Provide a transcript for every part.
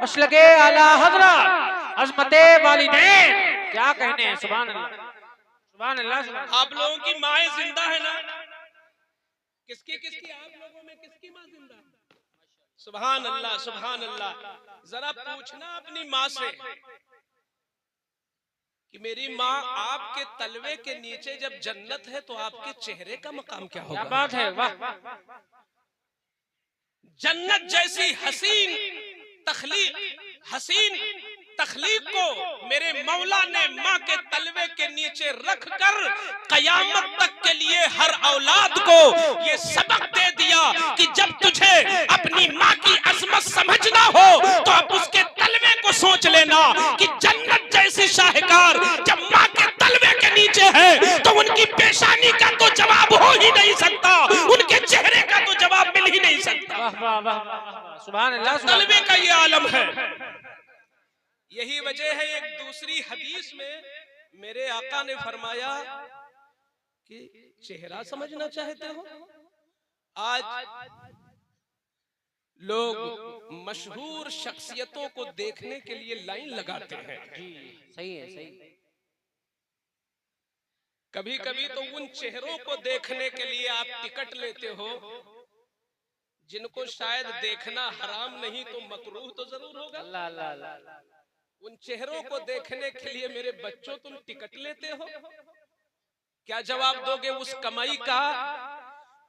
मसलके आला हजरत अजमते वालिदैन। क्या कहने हैं, सुभान अल्लाह, सुभान अल्लाह। आप लोगों की माएँ जिंदा है ना? किसकी किसकी, आप लोगों में किसकी माँ जिंदा? सुभान अल्लाह, सुभान अल्लाह। जरा पूछना अपनी माँ से कि मेरी माँ, आपके तलवे के नीचे जब जन्नत है तो आपके चेहरे का मकाम क्या होगा? क्या बात है, वाह। जन्नत जैसी हसीन तखलीक को मेरे मौला ने माँ के तलवे के नीचे रखकर कयामत तक के लिए हर औलाद को ये सबक दे दिया कि जब तुझे अपनी माँ की अजमत समझना हो तो अब उसके तलवे को सोच लेना कि जन्नत जैसी शाहकार जब माँ के तलवे के नीचे है तो उनकी पेशानी का तो जवाब हो ही नहीं सकता, उनके चेहरे का तो जवाब मिल ही नहीं सकता। वाह वाह वाह, सुभान अल्लाह। तलवे का ये आलम है। यही वजह है एक दूसरी हदीस में मेरे आका ने फरमाया कि चेहरा समझना चाहते हो? आज लोग मशहूर शख्सियतों को देखने के लिए लाइन लगाते हैं। सही है, सही। कभी कभी तो उन चेहरों को देखने के लिए आप टिकट लेते हो जिनको शायद देखना हराम नहीं तो मकरूह तो जरूर होगा। अल्लाह अल्लाह अल्लाह। उन चेहरों को देखने के लिए मेरे बच्चों तुम टिकट लेते हो? क्या जवाब दोगे उस कमाई का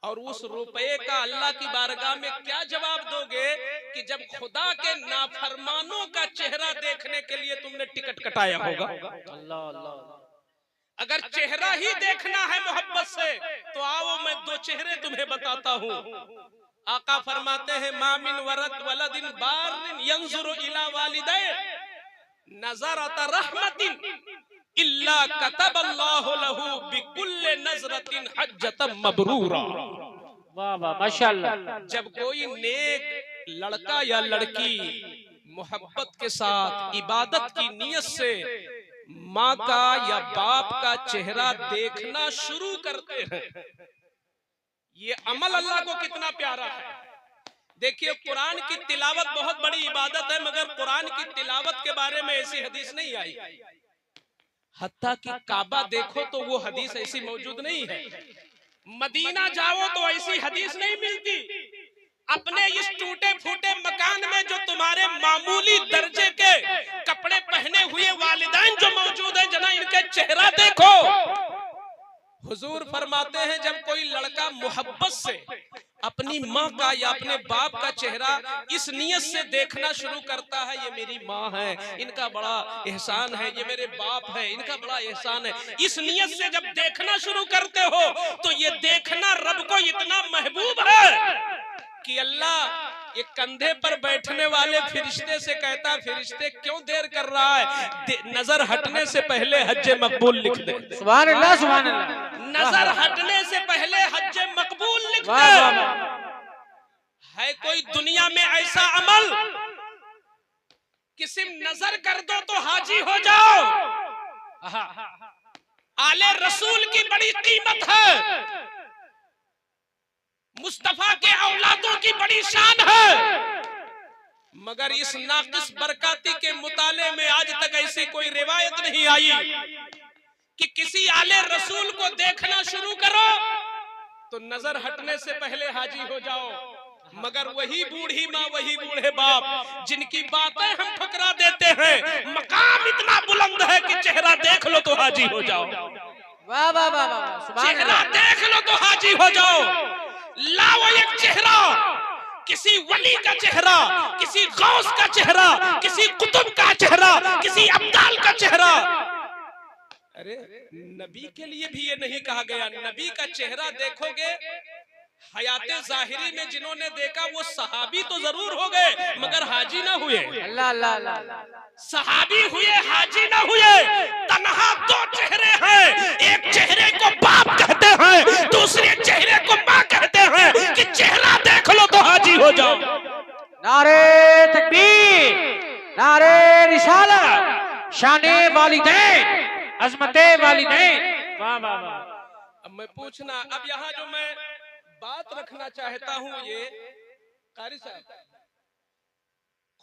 और उस रुपए का? अल्लाह की बारगाह में क्या जवाब दोगे कि जब खुदा के नाफरमानों का चेहरा देखने के लिए तुमने टिकट कटाया होगा? अल्लाह अल्लाह। अगर चेहरा ही देखना है मोहब्बत से तो आओ मैं दो चेहरे तुम्हें बताता हूँ। आका फरमाते हैं मामिन वरत वलदिन बारिन यंजुरु इला वालिदै नज़रत रहमतिन इल्ला कतबल्लाहु लहू बिकुल्लि नज़रतिन हज्जतम मबरूरा। वाह वाह, माशाअल्लाह। जब कोई नेक लड़का या लड़की मोहब्बत के साथ इबादत की नियत से माँ का या बाप का चेहरा देखना शुरू करते हैं, ये अमल अल्लाह को कितना प्यारा है। देखिए कुरान की तिलावत बहुत बड़ी इबादत है, मगर कुरान की तिलावत के बारे में ऐसी हदीस नहीं आई। हत्ता कि काबा देखो तो वो हदीस ऐसी मौजूद नहीं है। मदीना जाओ तो ऐसी हदीस नहीं मिलती। अपने इस टूटे फूटे मकान में जो तुम्हारे मामूली दर्जे के कपड़े पहने हुए वालिदैन जो मौजूद है, जना इनके चेहरा देखो। हुजूर फरमाते हैं जब कोई लड़का मोहब्बत से अपनी माँ का या अपने बाप का चेहरा इस नियत से देखना शुरू करता है, ये मेरी माँ है, इनका बड़ा एहसान है, ये मेरे बाप है, इनका बड़ा एहसान है, इस नियत से जब देखना शुरू करते हो तो ये देखना रब को इतना महबूब है कि अल्लाह ये कंधे पर बैठने वाले फिरिश्ते से कहता, फिरिश्ते क्यों देर कर रहा है, नजर हटने से पहले हज्जे मकबूल लिख दे। सुभान अल्लाह, सुभान अल्लाह। नजर हटने से पहले हज्जे मकबूल लिख दे। है कोई दुनिया में ऐसा अमल कि सिर्फ नजर कर दो तो हाजी हो जाओ? आले रसूल की बड़ी कीमत है, मुस्तफा के औलादों की बड़ी शान है, मगर इस नाकिस बरकाती के मुताले में आज तक ऐसी कोई रिवायत नहीं आई कि किसी आले रसूल को देखना शुरू करो तो नजर हटने से पहले हाजी हो जाओ। मगर वही बूढ़ी माँ, वही बूढ़े बाप जिनकी बातें हम ठुकरा देते हैं, मकाम इतना बुलंद है कि चेहरा देख लो तो हाजी हो जाओ। वाह वाह वाह वाह, चेहरा देख लो तो हाजी हो जाओ। लाओ एक चेहरा, किसी वली का चेहरा, किसी गौस का चेहरा, किसी कुतुब का चेहरा, किसी अब्दाल का चेहरा। अरे नबी के लिए भी ये नहीं कहा गया, नबी का चेहरा देखोगे, हयाते जाहिरी में जिन्होंने देखा वो सहाबी तो जरूर हो गए मगर हाजी ना हुए। अल्लाह अल्लाह अल्लाह। सहाबी हुए, हाजी ना हुए। तन्हा दो चेहरे हैं, एक चेहरे को बाप कहते हैं, दूसरे चेहरे को माँ कहते हैं कि चेहरा देख लो तो हाजी हो जाओ। नारे तकबीर, नारे रिसालत, शाने वालिदैन, अज़मते वालिदैन। वाह वाह वाह। अब मैं पूछना, अब यहाँ जो मैं बात रखना चाहता हूँ, ये कारी साहब,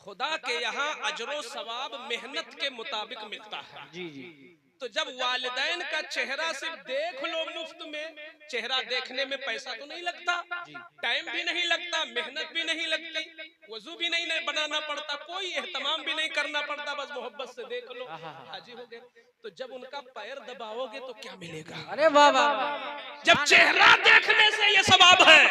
खुदा के यहाँ अजरो सवाब मेहनत के मुताबिक मिलता है। जी जी। तो जब वालिदैन का चेहरा सिर्फ देख लो मुफ्त में, चेहरा देखने में पैसा तो नहीं लगता, टाइम भी नहीं लगता, मेहनत भी नहीं लगती, वजू भी नहीं बनाना पड़ता, कोई एहतमाम भी नहीं करना पड़ता, बस मोहब्बत से देख लो हाजी हो गए। तो जब उनका पैर दबाओगे तो क्या मिलेगा? अरे वाह वाह। जब चेहरा देखने से ये सवाब है,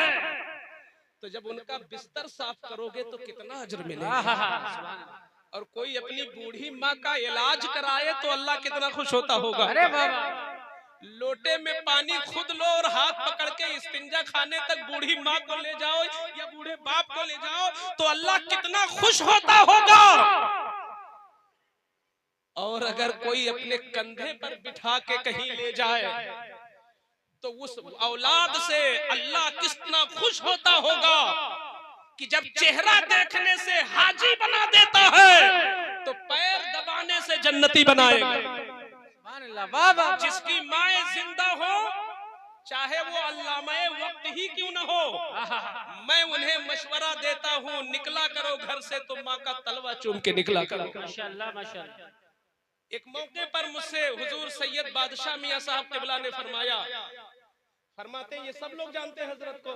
तो जब उनका बिस्तर साफ करोगे तो कितना अजर मिलेगा। और कोई अपनी बूढ़ी माँ का इलाज कराए तो अल्लाह कितना खुश होता होगा। अरे वाह वाह। लोटे में पानी खुद लो और हाथ पकड़ के इस्तिंजा खाने तक बूढ़ी माँ को ले जाओ या बूढ़े बाप को ले जाओ तो अल्लाह कितना खुश होता होगा। और अगर कोई अपने कंधे पर बिठा के कहीं ले जाए तो उस औलाद से अल्लाह कितना खुश होता होगा कि जब चेहरा देखने से हाजी बना देता है तो पैर दबाने से जन्नती बनाएगा। वाह वाह। जिसकी माए जिंदा हो, चाहे वो अल्लामाए वक्त ही क्यों न हो, मैं उन्हें मशवरा देता हूँ, निकला करो घर से तो माँ का तलवा चूम के निकला करो। माशाअल्लाह माशाअल्लाह। एक मौके पर मुझसे हुजूर सैयद बादशाह मियां साहब क़िबला ने फरमाते ये सब लोग जानते हैं हजरत को,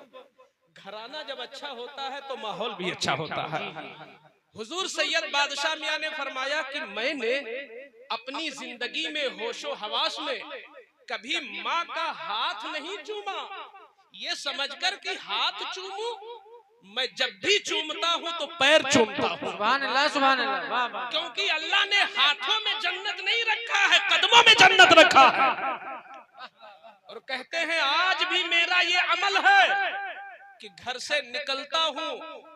घराना जब अच्छा होता है तो माहौल भी अच्छा होता है। हुजूर सैयद बादशाह मियां ने फरमाया कि मैंने अपनी जिंदगी में होशो हवास में कभी माँ का हाथ नहीं चूमा, ये समझकर कि हाथ चूमूं, मैं जब भी चूमता हूँ तो पैर चूमता हूँ। सुभान अल्लाह सुभान अल्लाह। वाह वाह। क्योंकि अल्लाह ने हाथों में जन्नत नहीं रखा है, कदमों में जन्नत रखा है। और कहते हैं आज भी मेरा ये अमल है कि घर से निकलता हूँ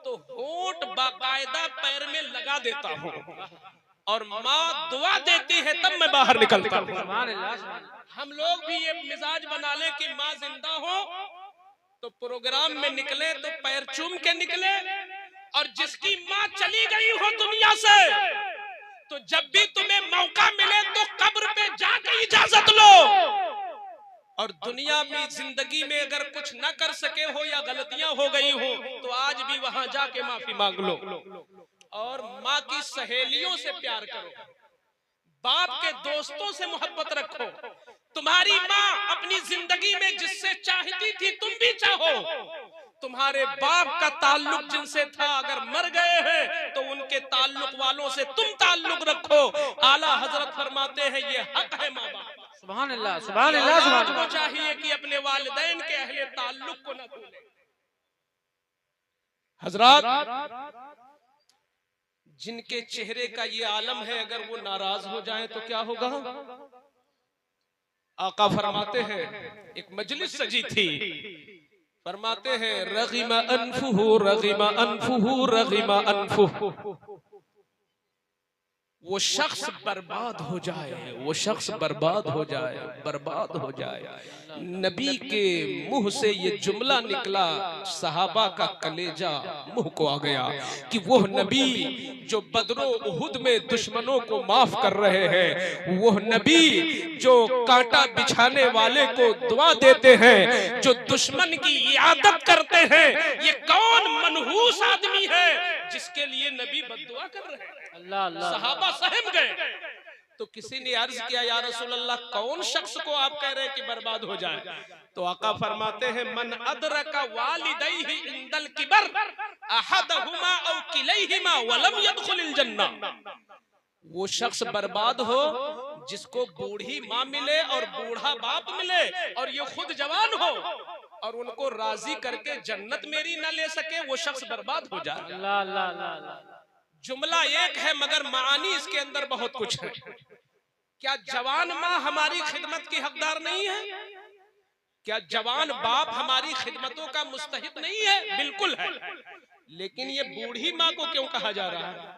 तो होंठ बाकायदा पैर में लगा देता हूँ और माँ दुआ देती है तब मैं बाहर निकलता हूँ। हम लोग भी ये मिजाज बना ले कि माँ जिंदा हो तो प्रोग्राम में निकले तो पैर चूम के निकले, और जिसकी माँ चली गई हो दुनिया से तो जब भी तुम्हें मौका मिले तो कब्र पे जाके इजाजत लो, और दुनिया में जिंदगी में अगर कुछ न कर सके हो या गलतियां हो गई हो तो आज भी वहां जाके माफी मांग लो। और माँ की सहेलियों से प्यार करो, बाप के दोस्तों से मोहब्बत रखो। तुम्हारी माँ अपनी जिंदगी में जिससे चाहती थी तुम भी चाहो, तुम्हारे बाप का ताल्लुक जिनसे था अगर मर गए हैं तो उनके ताल्लुक वालों से तुम ताल्लुक रखो। आला हजरत फरमाते हैं ये हक है माँ बाप। सुभान अल्लाह सुभान अल्लाह सुभान अल्लाह। को चाहिए कि अपने वालिदैन के अहले ताल्लुक को न भूले। हजरत जिनके चेहरे का ये आलम है अगर वो नाराज हो जाए तो क्या होगा? आका फरमाते हैं एक मजलिस सजी थी, फरमाते हैं रग़िमा अनफुहु रग़िमा अनफुहु रग़िमा अनफुहु, वो शख्स बर्बाद हो जाए, वो शख्स बर्बाद हो जाए, बर्बाद हो जाए। नबी के मुंह से ये जुमला निकला, सहाबा का कलेजा मुंह को आ गया कि वो नबी जो बदरो उहुद में दुश्मनों को माफ कर रहे हैं, वो नबी जो कांटा बिछाने वाले को दुआ देते हैं, जो दुश्मन की इयादत करते हैं, ये कौन मनहूस आदमी है जिसके लिए नबी बद्दुआ कर रहे हैं? अल्लाह अल्लाह। सहाबा सहम गए। तो किसी ने अर्ज किया या रसूल अल्लाह कौन शख्स को आप कह रहे हैं कि बर्बाद हो जाए? तो आका फरमाते हैं मन अदरका वालिदैहि इंदल किबर अहदहुमा औ किलैहिमा वलम यदखुलिल जन्ना, वो शख्स बर्बाद हो जिसको बूढ़ी माँ मिले और बूढ़ा बाप मिले और ये खुद जवान हो और उनको राजी करके जन्नत मेरी न ले सके, वो शख्स बर्बाद हो जाए। अल्लाह अल्लाह अल्लाह। जुमला एक है मगर मानी इसके अंदर बहुत कुछ है। क्या जवान माँ हमारी खिदमत की हकदार नहीं है? क्या जवान बाप हमारी खिदमतों का मुस्तहिक नहीं है? बिल्कुल है। लेकिन ये बूढ़ी माँ को क्यों कहा जा रहा है?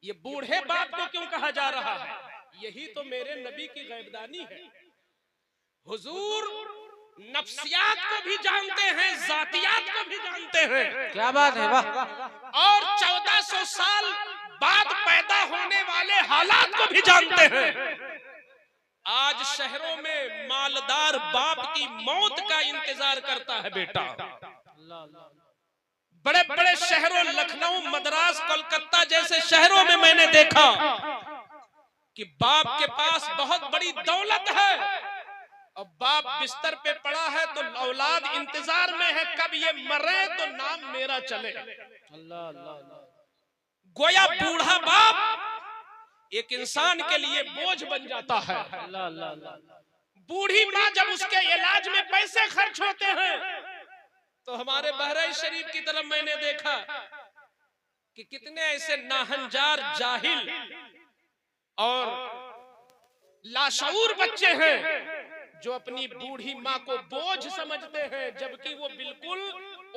ये बूढ़े बाप को क्यों कहा जा रहा है? यही तो मेरे नबी की गैबदानी है। हुजूर नफ्सियात को भी जानते हैं, जातियात को भी जानते हैं। क्या बात है, वाह। और 1400 साल बाद पैदा होने वाले हालात को भी जानते हैं। आज शहरों में मालदार बाप की मौत का इंतजार करता है बेटा, बड़े बड़े शहरों, लखनऊ, मद्रास, कोलकाता जैसे शहरों में मैंने देखा कि बाप के पास बहुत बड़ी दौलत है और बाप बिस्तर पे पड़ा है तो औलाद इंतजार में है कब ये मरे तो नाम मेरा चले। अल्लाह अल्लाह अल्लाह। गोया बूढ़ा बाप एक इंसान के लिए बोझ बन जाता है। अल्लाह अल्लाह अल्लाह। बूढ़ी माँ जब उसके इलाज में पैसे खर्च होते हैं तो हमारे बहराइच शरीफ की तरफ मैंने देखा कि कितने ऐसे नाहंजार, जाहिल और लाशऊर बच्चे हैं जो अपनी बूढ़ी माँ को बोझ समझते हैं, जबकि वो बिल्कुल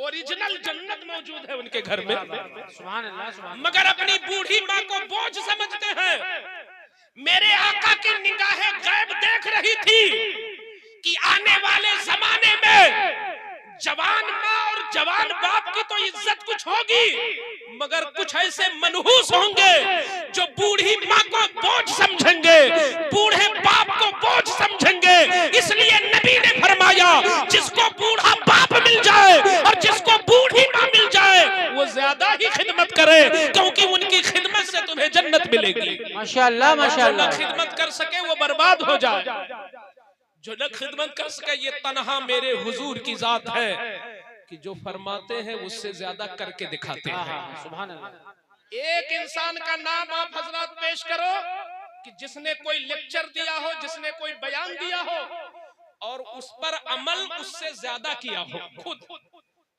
ओरिजिनल जन्नत मौजूद है उनके घर में। सुभान अल्लाह सुभान अल्लाह। मगर अपनी बूढ़ी माँ को बोझ समझते हैं। मेरे आका की निगाहें गैब देख रही थी कि आने वाले जमाने में जवान माँ और जवान बाप की तो इज्जत कुछ होगी, मगर कुछ ऐसे मनहूस होंगे जो बूढ़ी माँ को बोझ समझेंगे, बूढ़े बाप को बोझ समझेंगे। इसलिए नबी ने फरमाया जिसको बूढ़ा बाप मिल जाए और जिसको बूढ़ी माँ मिल जाए वो ज्यादा ही खिदमत करे, क्योंकि उनकी खिदमत से तुम्हें जन्नत मिलेगी। माशाअल्लाह माशाअल्लाह। खिदमत कर सके वो बर्बाद हो जाए, जो न खिदमत कर सके ये तन्हा मेरे हुजूर की जात है कि जो फरमाते हैं उससे ज्यादा करके दिखाते हैं। सुभान अल्लाह। एक इंसान का नाम आप हजरत पेश करो कि जिसने कोई लेक्चर दिया हो, जिसने कोई बयान दिया हो और उस पर अमल उससे ज्यादा किया हो। खुद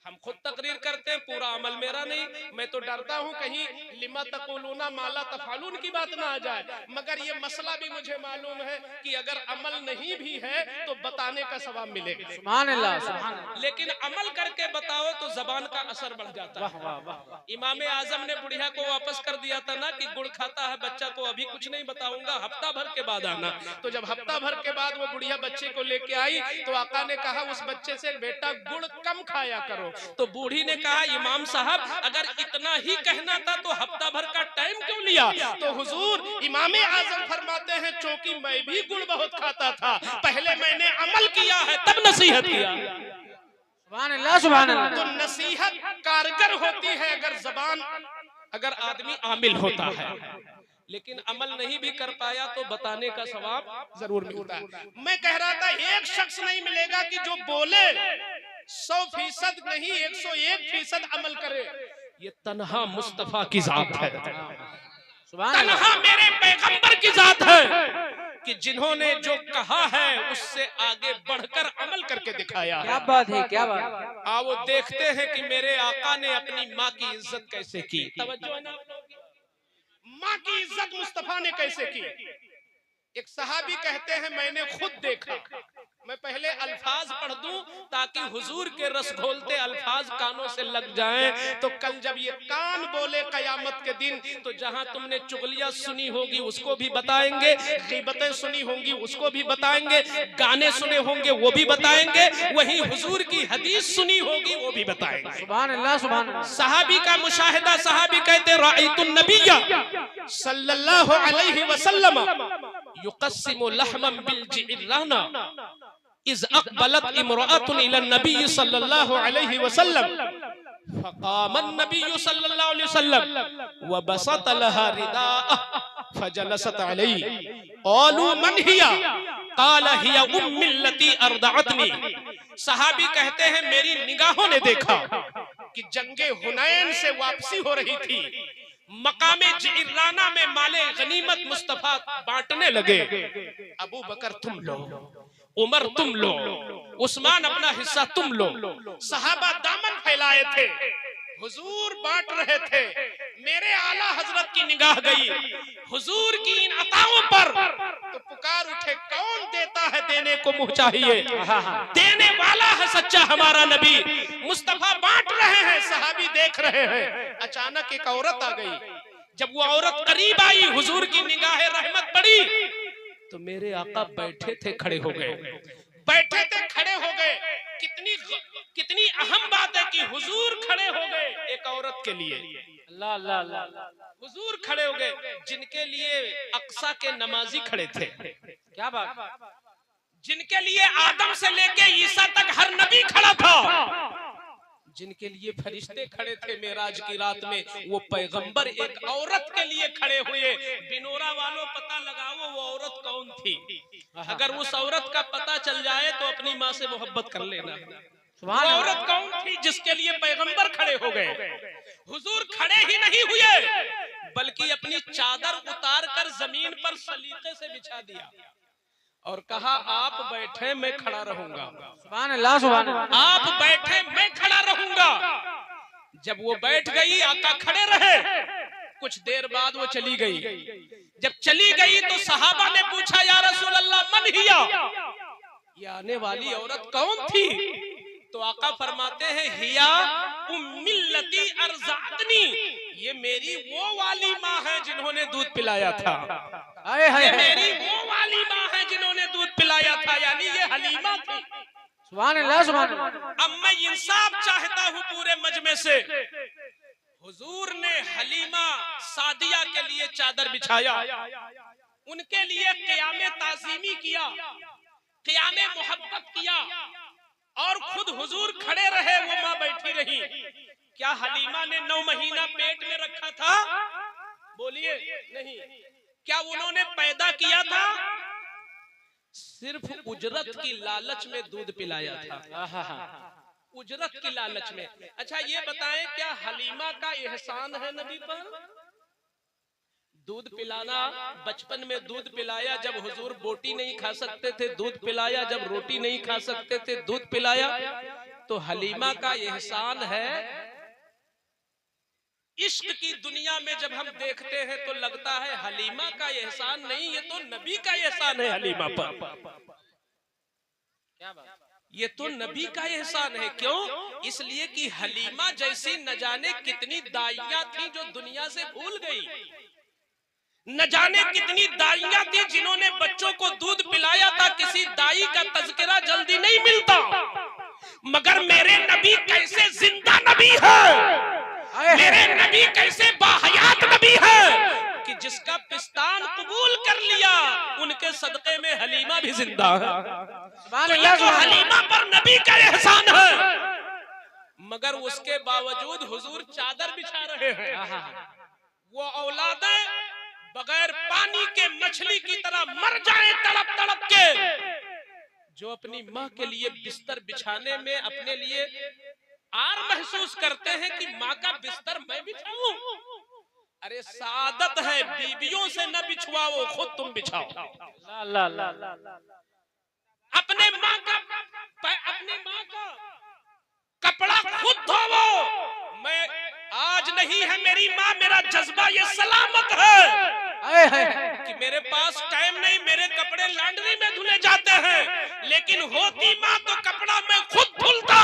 हम खुद तकरीर करते हैं, पूरा अमल मेरा नहीं। मैं तो डरता हूं कहीं लिमा तकुलूना माला तफालून की बात ना आ जाए, मगर ये मसला भी मुझे मालूम है कि अगर अमल नहीं भी है तो बताने का सवाब मिलेगा। सुभान अल्लाह सुभान अल्लाह। लेकिन अमल करके बताओ तो जबान का असर बढ़ जाता वाह है। वाह वाह। इमाम आजम ने बुढ़िया को वापस कर दिया था ना कि गुड़ खाता है बच्चा तो अभी कुछ नहीं बताऊंगा, हफ्ता भर के बाद आना। तो जब हफ्ता भर के बाद वो बुढ़िया बच्चे को लेके आई तो आका ने कहा उस बच्चे से बेटा गुड़ कम खाया करो। तो बूढ़ी ने कहा इमाम साहब अगर इतना ही कहना था तो हफ्ता भर का टाइम क्यों लिया? तो हुजूर इमाम आजम फरमाते हैं चूंकि मैं भी गुड़ बहुत खाता था, पहले मैंने अमल किया है तब नसीहत किया। सुभान अल्लाह सुभान अल्लाह। तो नसीहत कारगर होती है अगर आदमी आमिल होता है, लेकिन अमल नहीं भी कर पाया तो बताने का सवाब जरूर मिलता है। मैं कह रहा था एक शख्स नहीं मिलेगा कि जो बोले 100% नहीं 101% अमल करे। ये तन्हा मुस्तफा की जात है, तन्हा मेरे पैगंबर की जात है कि जिन्होंने जो कहा है उससे आगे बढ़कर अमल करके दिखाया। क्या बात है क्या बात है। आओ देखते हैं कि मेरे आका ने अपनी माँ की इज्जत कैसे की। तवज्जो है ना? माँ की इज्जत मुस्तफा ने कैसे की। एक सहाबी कहते हैं मैंने खुद देखा। मैं पहले अल्फाज पढ़ दूं ताकि हुजूर के रस घोलते अल्फाज कानों से लग जाएं, तो कल जब ये कान बोले कयामत के दिन तो जहां तुमने चुगलियां सुनी होगी उसको भी बताएंगे, गीबतें सुनी होंगी उसको भी बताएंगे, गाने सुने होंगे वो भी बताएंगे, वही हुजूर की हदीस सुनी होगी वो भी बताएंगे। सुभान अल्लाह सुभान अल्लाह। सहाबी का मुशाहिदा, सहाबी कहते राइतुन नबिय्या सल्लल्लाहु अलैहि वसल्लम युक़स्सिमु लहमन बिल जिराना इज़ अक़बलत इम्रअतुन इला नबी सल्लल्लाहु अलैहि वसल्लम फ़क़ाम नबी सल्लल्लाहु अलैहि वसल्लम व बसत लहा रिदाअ फजलसत अलैहि क़ालू मन हिया क़ाल हिया उम्मी लती अर्दअतनी। सहाबी कहते हैं मेरी निगाहों ने देखा कि जंगे हुनैन से वापसी हो रही थी, मकामे जिराना में माले गनीमत मुस्तफा बांटने लगे। अबू बकर तुम लो, उमर तुम लो, उस्मान अपना हिस्सा तुम लो। सहाबा दामन फैलाए थे, हुजूर बांट रहे थे। मेरे आला हजरत की निगाह गई हुजूर की इन अताओं पर, तो पुकार उठे कौन देता है देने को मुंह चाहिए, देने वाला है सच्चा हमारा नबी। मुस्तफा बांट रहे हैं, सहाबी देख रहे हैं। अचानक एक औरत आ गई। जब वो औरत करीब आई हुजूर की निगाह रहमत पड़ी तो मेरे आका बैठे थे खड़े हो गए, बैठे थे खड़े हो गए। कितनी अहम बात है कि हुजूर खड़े हो गए एक औरत के लिए। अल्लाह अल्लाह अल्लाह। हुजूर खड़े हो गए जिनके लिए अक्सा के नमाजी खड़े थे। क्या बात। जिनके लिए आदम से लेके ईसा तक हर नबी खड़ा था, जिनके लिए फरिश्ते खड़े थे मेराज की रात में, वो पैगंबर एक औरत के लिए खड़े हुए। बिनोरा वालों पता लगाओ वो औरत कौन थी। अगर उस औरत का पता चल जाए तो अपनी माँ से मोहब्बत कर लेना। वो औरत कौन थी जिसके लिए पैगंबर खड़े हो गए। हुजूर खड़े ही नहीं हुए बल्कि अपनी चादर उतार कर जमीन पर सलीके से बिछा दिया और कहा आप बैठे मैं खड़ा रहूंगा। सुभान अल्लाह, सुभान अल्लाह। आप बैठे मैं खड़ा रहूंगा। जब वो बैठ गई आका खड़े रहे। कुछ देर बाद वो चली गई। जब चली गई तो सहाबा ने पूछा या रसूल अल्लाह मन हिया, ये आने वाली औरत कौन थी? तो आका फरमाते हैं हिया उम्मिल्लती अर्ज़अतनी, ये मेरी वो वाली माँ है जिन्होंने दूध पिलाया था। ये मेरी वो वाली माँ है जिन्होंने दूध पिलाया था, यानी ये हलीमा थी। सुभान अल्लाह, सुभान अल्लाह। अब मैं इंसाफ चाहता हूँ पूरे मजमे से। हुजूर ने हलीमा सादिया के लिए चादर बिछाया, उनके लिए क़याम ताज़ीमी किया, क़याम मोहब्बत किया और खुद हुजूर खड़े रहे, वो माँ बैठी रही। क्या हलीमा ने 9 महीना पेट में रखा था? बोलिए नहीं। क्या उन्होंने पैदा किया था? सिर्फ उजरत की लालच में दूध पिलाया था, उजरत की लालच में। अच्छा ये बताएं क्या हलीमा का एहसान है नबी पर? दूध पिलाना, बचपन में दूध पिलाया जब हुजूर बोटी नहीं खा सकते थे, दूध पिलाया जब रोटी नहीं खा सकते थे, दूध पिलाया। तो हलीमा का एहसान है। इश्क की दुनिया में जब हम देखते हैं तो लगता है हलीमा का एहसान नहीं, ये तो नबी का एहसान है हलीमा पर। क्या बात? ये तो नबी का एहसान है। क्यों? इसलिए कि हलीमा जैसी न जाने कितनी दाइयां थी जो दुनिया से भूल गई। न जाने कितनी दाइयां थी जिन्होंने बच्चों को दूध पिलाया था। किसी दाई का तज़किरा जल्दी नहीं मिलता, मगर मेरे नबी कैसे जिंदा नबी है, मेरे नबी कैसे बाहयात नबी है कि जिसका पिस्तान कबूल कर लिया उनके सदक़े में हलीमा भी जिंदा है। तो ये तो हलीमा पर नबी का एहसान है। मगर उसके बावजूद हुजूर चादर बिछा रहे हैं। वो औलादें बगैर पानी के मछली की तरह मर जाएं तड़प तड़प के, जो अपनी माँ के लिए बिस्तर बिछाने में अपने लिए आर महसूस करते हैं कि माँ का बिस्तर मैं बिछाऊं। अरे सादत है बीवियों से न बिछवाओ, खुद तुम बिछाओ। अपने माँ का कपड़ा खुद धोवो। मैं आज नहीं है मेरी माँ, मेरा जज्बा ये सलामत है कि मेरे पास टाइम नहीं, मेरे कपड़े लॉन्ड्री में धुले जाते हैं, लेकिन होती माँ तो कपड़ा मैं खुद धुलता।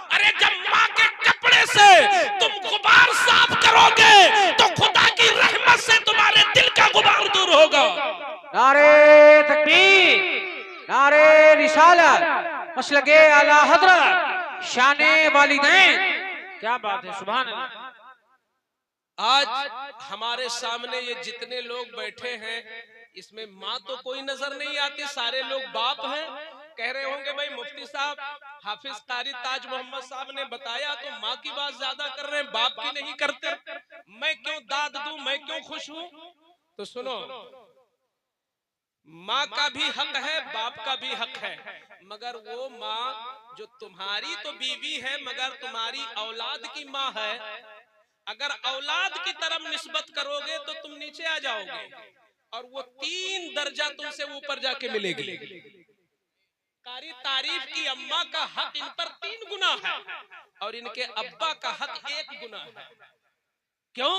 अरे जब माँ के कपड़े से तुम गुबार साफ करोगे तो खुदा की रहमत से तुम्हारे दिल का गुबार दूर होगा। नारे तकबीर, नारे रिसालत, मसलके आला हज़रत, शाने वालिदैन। क्या बात है, सुभान अल्लाह। आज हमारे सामने ये जितने लोग बैठे हैं इसमें माँ तो कोई नजर नहीं आती, सारे लोग बाप हैं। कह रहे होंगे भाई मुफ्ती साहब हाफिज कारी ताज मोहम्मद साहब ने बताया तो माँ की बात ज्यादा कर रहे हैं, बाप की नहीं करते। मैं क्यों दाद दूं, मैं क्यों खुश हूं? तो सुनो, माँ का भी हक है, बाप का भी हक है, मगर वो माँ जो तुम्हारी तो बीवी है मगर तुम्हारी औलाद की माँ है। अगर औलाद की तरफ निस्बत करोगे तो तुम नीचे आ जाओगे और वो 3 दर्जा तुमसे ऊपर जाके मिलेगी। कारी तारीफ की अम्मा का हक इन पर 3 गुना है और इनके अब्बा का हक 1 गुना है। क्यों?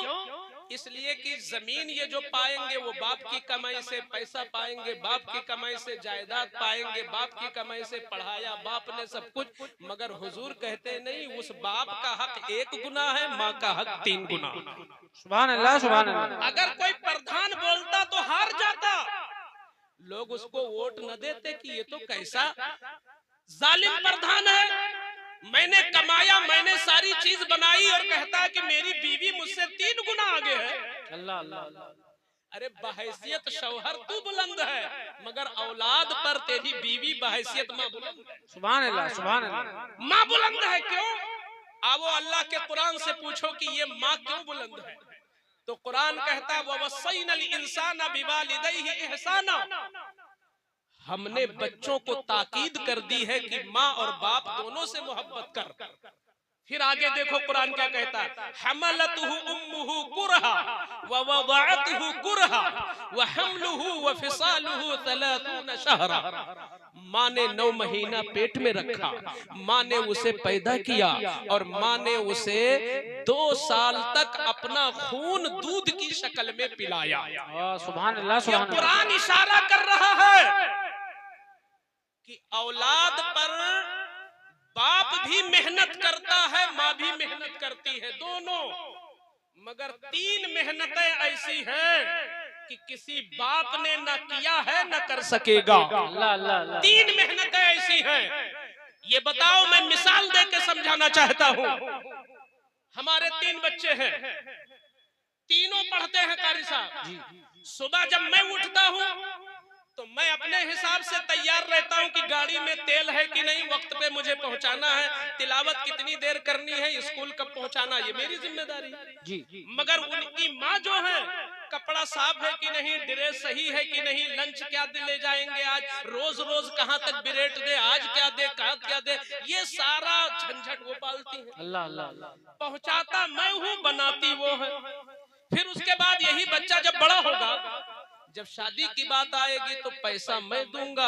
इसलिए कि जमीन ये जो पाएंगे वो बाप की कमाई से पैसा पाएंगे, बाप की कमाई से जायदाद पाएंगे, बाप की कमाई से पढ़ाया बाप ने सब कुछ। मगर हुजूर कहते नहीं, उस बाप का हक 1 गुना है, माँ का हक 3 गुना। सुभान अल्लाह, सुभान अल्लाह। अगर कोई प्रधान बोलता तो हार जाता, लोग उसको वोट न देते कि ये तो कैसा जालिम प्रधान है, मैंने कमाया, मैंने सारी चीज बनाई और कहता है कि मेरी बीवी मुझसे 3 गुना आगे है। अल्लाह अल्लाह। अरे बहैसियत शौहर तू बुलंद है मगर औलाद पर तेरी बीवी बहैसियत माँ बुलंद है। सुभान अल्लाह, सुभान अल्लाह। माँ बुलंद है। क्यों? आओ अल्लाह के कुरान से पूछो कि ये माँ क्यों बुलंद है, तो कुरान कहता है ववस्सैनल इंसाना बिवालिदैहि इहसाना, हमने बच्चों को ताकीद कर दी है कि माँ और बाप दोनों से मोहब्बत कर। फिर आगे देखो कुरान क्या कहता है, हमलतहु उम्मुहु कुरहा व वदअतहु कुरहा व हमलुहु व फिसालुहु 30 शहरा, माँ ने 9 महीना पेट में रखा, माँ ने उसे पैदा किया और माँ ने उसे 2 साल तक अपना खून दूध की शक्ल में पिलाया। सुभान अल्लाह, सुभान अल्लाह। कुरान इशारा कर रहा है कि औलाद पर बाप भी मेहनत करता है, माँ भी मेहनत करती है, दोनों, मगर 3 मेहनतें ऐसी हैं कि किसी बाप ने न किया है न कर सकेगा। 3 मेहनतें ऐसी हैं। ये बताओ, मैं मिसाल देके समझाना चाहता हूँ। हमारे 3 बच्चे हैं, तीनों पढ़ते हैं कारी साहब। सुबह जब मैं उठता हूँ तो मैं अपने हिसाब से तैयार रहता हूँ कि गाड़ी में तेल है कि नहीं, वक्त पे मुझे पहुंचाना है, तिलावत कितनी देर करनी है, स्कूल कब पहुंचाना, ये मेरी जिम्मेदारी जी। मगर उनकी माँ जो है, कपड़ा साफ है कि नहीं, ड्रेस सही है कि नहीं, लंच क्या ले जाएंगे आज, रोज रोज कहाँ तक बिरेट दे, आज क्या दे, कहाँ क्या दे, ये सारा झंझट वो पालती है। अल्लाह अल्लाह। पहुंचाता मैं हूँ, बनाती वो है। फिर उसके बाद यही बच्चा जब बड़ा होगा, जब शादी की बात आएगी तो पैसा मैं दूंगा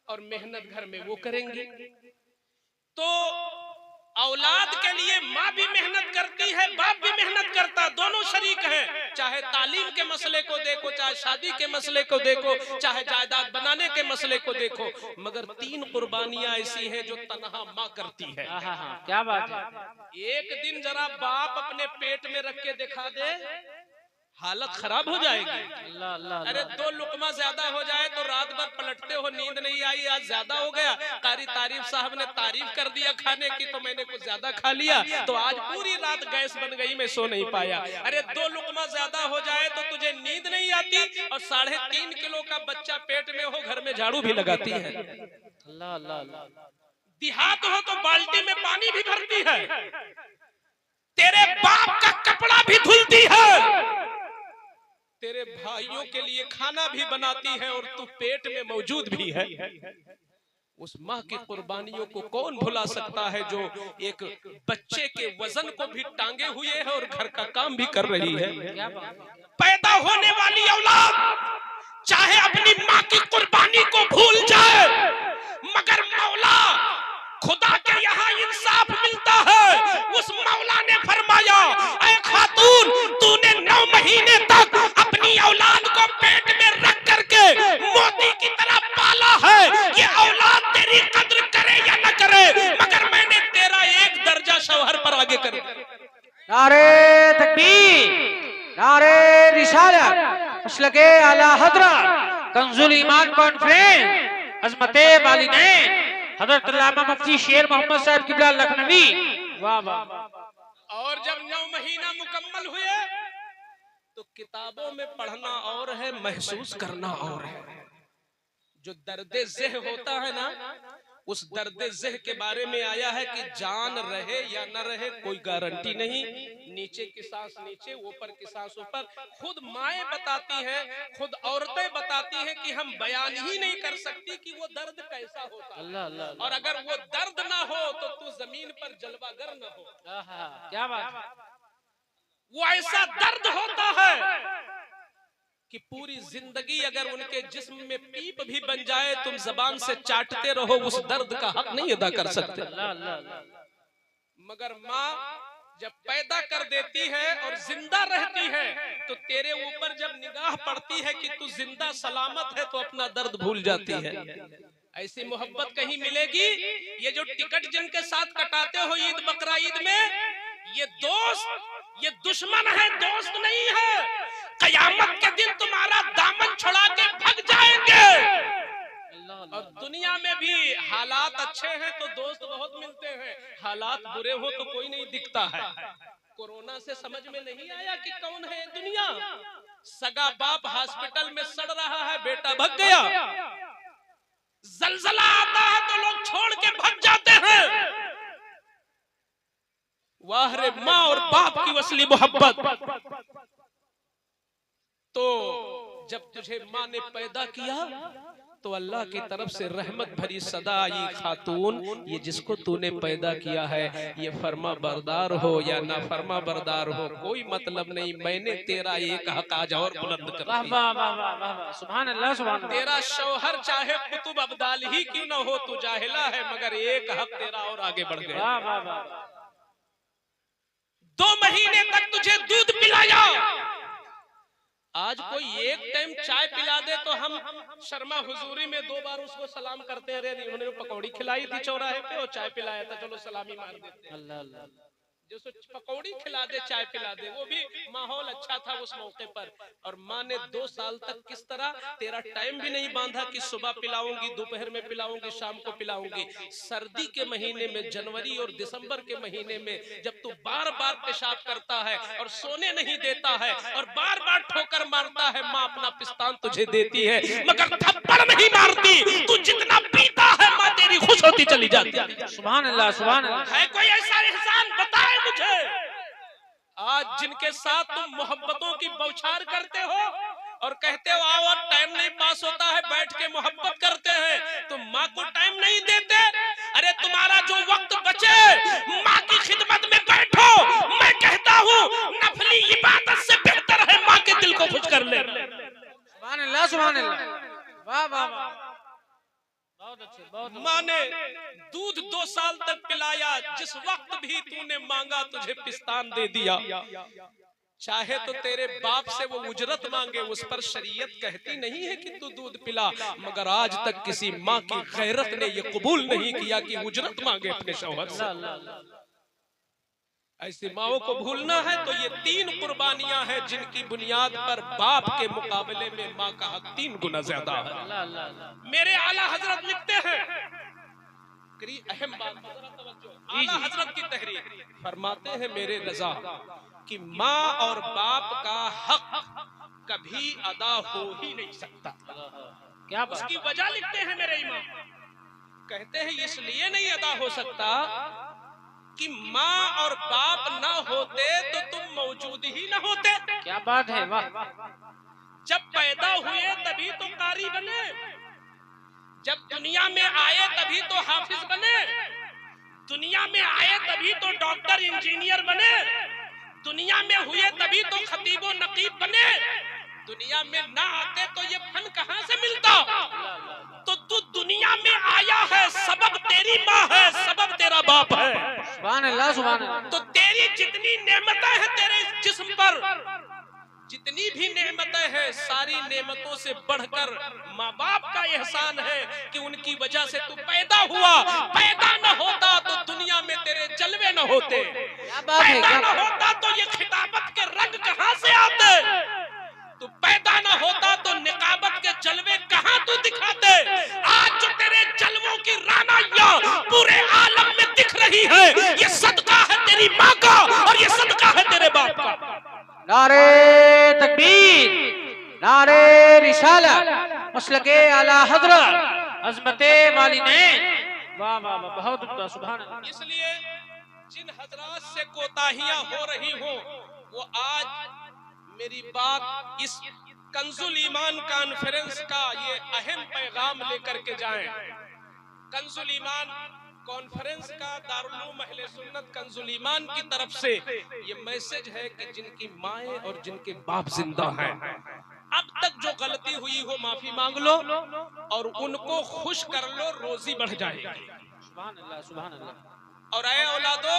और मेहनत घर में वो करेंगी। तो औलाद के लिए माँ भी मेहनत करती है, बाप भी मेहनत करता, दोनों शरीक हैं। चाहे तालीम के मसले को देखो, चाहे शादी के मसले को देखो, चाहे जायदाद बनाने के मसले को देखो, मगर 3 कुर्बानियां ऐसी हैं जो तन्हा माँ करती है। क्या बात है। एक दिन जरा बाप अपने पेट में रख के दिखा दे, हालत खराब हो जाएगी। अल्लाह अल्लाह। अरे 2 लुकमा ज्यादा हो जाए तो रात भर पलटते हो, नींद नहीं आई, आज ज्यादा हो गया, कारी तारीफ साहब ने तारीफ कर दिया खाने की तो मैंने कुछ ज्यादा खा लिया, तो आज पूरी रात गैस बन गई, मैं सो नहीं पाया। अरे 2 लुकमा ज्यादा हो जाए तो तुझे नींद नहीं आती, और 3.5 किलो का बच्चा पेट में हो, घर में झाड़ू भी लगाती है। अल्लाह अल्लाह। देहात हो तो बाल्टी में पानी भी भरती है, तेरे बाप का कपड़ा भी धुलती है, तेरे भाइयों के लिए खाना भी बनाती है, और तू पेट में मौजूद भी है। उस माँ की कुर्बानियों को कौन भुला सकता है, जो एक बच्चे के वजन को भी टांगे हुए है और घर का काम भी कर रही है। पैदा होने वाली औलाद चाहे अपनी माँ की कुर्बानी को भूल जाए, मगर मौला खुदा के यहाँ इंसाफ मिलता है। उस मौला ने फरमाया, ऐ खातून, तूने 9 महीने तक अपनी औलाद को पेट में रख करके मोती की तरह पाला है, ये औलाद तेरी कद्र करे या न करे, मगर मैंने तेरा 1 दर्जा शौहर पर आगे कर दिया। नारे तकबीर, नारे रिसालत, मसलके आला हज़रत कंजुल ईमान कॉन्फ्रेंस, अज़मते वालिदैन हज़रत अल्लामा मुफ्ती शेर मोहम्मद साहब किबला लखनवी। वाह वाह। और जब 9 महीना मुकम्मल हुए तो किताबों में पढ़ना और है, महसूस करना और है। जो दर्द ज़ेह होता है ना, उस दर्द ज़ेह के बारे में आया है कि जान रहे या न रहे कोई गारंटी नहीं, नीचे की सांस नीचे, ऊपर की सांस ऊपर। खुद माएं बताती हैं, खुद औरतें बताती हैं कि हम बयान ही नहीं कर सकती कि वो दर्द कैसा होता है, और अगर वो दर्द ना हो तो तू जमीन पर जलवागर न हो। क्या बात है। वो ऐसा दर्द होता है कि पूरी जिंदगी अगर उनके जिस्म में पीप भी बन जाए, तुम जबान से चाटते रहो, उस दर्द का हक नहीं अदा कर सकते। मगर माँ जब पैदा कर देती है और जिंदा रहती है, तो तेरे ऊपर जब निगाह पड़ती है कि तू जिंदा सलामत है, तो अपना दर्द भूल जाती है। ऐसी मोहब्बत कहीं मिलेगी? ये जो टिकट जिनके साथ कटाते हो ईद बकरा ईद में, ये दोस्त, ये दुश्मन है, दोस्त नहीं है। कयामत के दिन तुम्हारा दामन छुड़ा के भाग जाएंगे। और दुनिया में भी हालात अच्छे हैं तो दोस्त बहुत मिलते हैं, हालात बुरे हो तो कोई नहीं दिखता है। कोरोना से समझ में नहीं आया कि कौन है दुनिया। सगा बाप हॉस्पिटल में सड़ रहा है, बेटा भाग गया। जलजला आता है तो लोग छोड़ के भाग जाते हैं। वाह रे माँ और बाप की असली मोहब्बत। तो जब तुझे माँ ने पैदा किया तो अल्लाह की तरफ से रहमत भरी सदा आई, खातून ये जिसको तूने पैदा किया है ये फर्मा बरदार हो या ना फर्मा बरदार हो कोई मतलब नहीं, मैंने तेरा एक हक आज और बुलंद कर वाह दिया। वाह वाह वाह वाह वाह, सुभान अल्लाह सुभान अल्लाह। तेरा शौहर चाहे कुतुब अब्दाल ही क्यों न हो, तू जाहिला है मगर एक हक तेरा और आगे बढ़ गया। वाह वाह वाह वाह। 2 महीने तक तुझे दूध पिलाया, आज कोई एक टाइम चाय पिला दे तो हम शर्मा हुजूरी में 2 बार उसको सलाम करते रहे। उन्होंने पकौड़ी खिलाई थी चौराहे पे और चाय पिलाया था, चलो सलामी मार देते हैं। अल्लाह अल्लाह। जो पकौड़ी खिला दे चाय पिला दे, वो भी माहौल अच्छा था उस मौके पर। और माँ ने 2 साल तक किस तरह तेरा टाइम भी नहीं बांधा कि सुबह पिलाऊंगी, दोपहर में पिलाऊंगी, शाम को पिलाऊंगी। सर्दी के महीने में, जनवरी और दिसंबर के महीने में जब तू बार बार पेशाब करता है और सोने नहीं देता है और बार बार ठोकर मारता है, माँ अपना पिस्तान तुझे देती है मगर थप्पड़ नहीं मारती। तू जितना पीता है माँ तेरी खुश होती चली जाती है। सुभान अल्लाह सुभान अल्लाह। है कोई ऐसा एहसान बताए मुझे? आज जिनके साथ तुम मोहब्बतों की बौछार करते हो और कहते हो आओ और टाइम नहीं पास होता है, बैठ के मोहब्बत करते हैं, तुम माँ को टाइम नहीं देते। अरे तुम्हारा जो वक्त बचे माँ की खिदमत में बैठो। मैं कहता हूँ नफली इबादत से बेहतर है माँ के दिल को खुश कर ले। सुभान अल्लाह सुभान अल्लाह। वाह वाह वाह, बहुत अच्छे बहुत अच्छे। माँ ने दूध 2 साल तक पिलाया, जिस वक्त भी तूने मांगा तुझे पिस्तान दे दिया। चाहे तो तेरे बाप से वो उजरत मांगे, उस पर शरीयत कहती नहीं है कि तू दूध पिला, मगर आज तक किसी माँ की गैरत ने ये कबूल नहीं किया कि उजरत मांगे अपने शौहर से। ऐसी माओं को भूलना है तो ये 3 कुर्बानियां हैं जिनकी बुनियाद पर बाप के मुकाबले में माँ का हक 3 गुना ज्यादा है। मेरे आला हजरत लिखते हैं, अहम बात, आला हजरत की तहरीर फरमाते हैं मेरे रजा कि माँ और बाप का हक कभी अदा हो ही नहीं सकता। क्या बात? उसकी वजह लिखते हैं मेरे इमाम, कहते हैं इसलिए नहीं अदा हो सकता कि माँ और बाप ना होते तो तुम मौजूद ही ना होते। क्या बात है, वाह। जब पैदा हुए तभी तो कारी बने, जब दुनिया में आए तभी तो हाफिज बने, दुनिया में आए तभी तो डॉक्टर इंजीनियर बने, दुनिया में हुए तभी तो खतीब व नकीब बने। दुनिया में ना आते तो ये फन कहाँ से मिलता? तो तू दुनिया में आया है, सबब तेरी माँ है, सबब तेरा बाप है। सुभान अल्लाह सुभान अल्लाह। तो तेरी जितनी नेमतें हैं तेरे जिस्म पर, जितनी भी नेमतें हैं, सारी नेमतों से बढ़कर माँ बाप का एहसान है कि उनकी वजह से तू पैदा हुआ। पैदा न होता तो दुनिया में तेरे जलवे न होते, पैदा न होता तो ये खिताबत के रंग कहाँ से आते, तू पैदा न होता तो निकाबत के जलवे कहाँ तू दिखाते। आज जो तेरे जलवों की रानाइयाँ पूरे आलम में दिख रही है, ये सदका है तेरी माँ का और ये सदका है तेरे बाप का। नारे तकबीर, नारे रिसालत, मसलके आला हजरत, अज़मते वालिदैन। वाह वाह वाह, बहुत उम्दा, सुभान अल्लाह। इसलिए जिन हजरात से कोताहियां हो रही हो वो आज मेरी बात इस कंजुल ईमान कॉन्फ्रेंस का ये अहम पैगाम लेकर के जाएं। कंजुल ईमान कॉन्फ्रेंस का दारुल उलूम अहले सुन्नत कंजुल ईमान की तरफ से ये मैसेज है कि जिनकी माएं और जिनके बाप जिंदा हैं, अब तक जो गलती हुई हो माफी मांग लो और उनको खुश कर लो, रोजी बढ़ जाएगी। सुभान अल्लाह सुभान अल्लाह। और ऐ औलादो,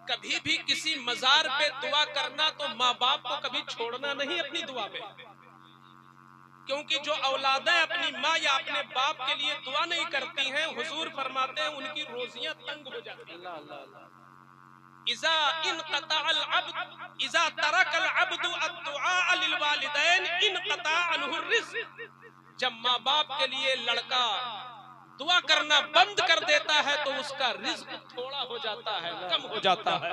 कभी भी किसी मजार पे दुआ करना तो माँ बाप को कभी छोड़ना नहीं अपनी दुआ में, क्योंकि जो औलादें अपनी माँ या अपने बाप के लिए दुआ नहीं करती हैं, हुजूर फरमाते हैं उनकी रोजियां तंग हो जाती हैं। इज़ा इनक़ताअल अब्द इज़ा तरकल अब्दु अद्दुआ लिल वालिदैन इनक़ता अनहु रिज़्क़। जब माँ बाप के लिए लड़का दुआ करना बंद कर देता है तो उसका रिज्क थोड़ा हो जाता है, कम हो जाता है।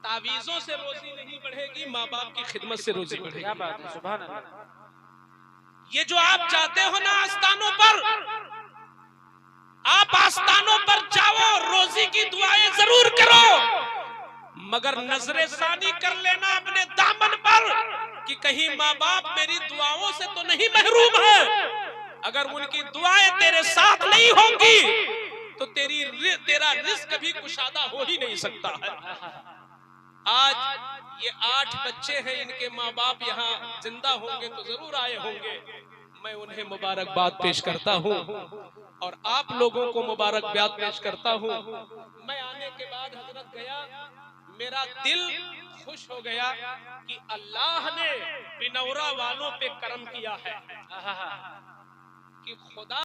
तावीज़ों से रोजी नहीं बढ़ेगी, माँ बाप की खिदमत से रोजी बढ़ेगी। क्या बात है, सुभान अल्लाह। ये जो आप जाते हो ना आस्थानों पर, आप आस्थानों पर जाओ, रोजी की दुआएं जरूर करो, मगर नजरे सानी कर लेना अपने दामन पर कि कहीं माँ बाप मेरी दुआओं से तो नहीं महरूम है। अगर उनकी दुआएं तेरे साथ नहीं होंगी तो तेरा रिस्क भी कुशादा हो ही नहीं सकता है। आज ये 8 बच्चे हैं, इनके माँ बाप यहाँ जिंदा होंगे तो जरूर आए होंगे। मैं उन्हें मुबारकबाद पेश करता हूँ और आप लोगों को मुबारकबाद पेश करता हूँ। मैं आने के बाद हजरत गया, मेरा दिल खुश हो गया कि अल्लाह ने बिनौरा वालों पे करम किया है कि खुदा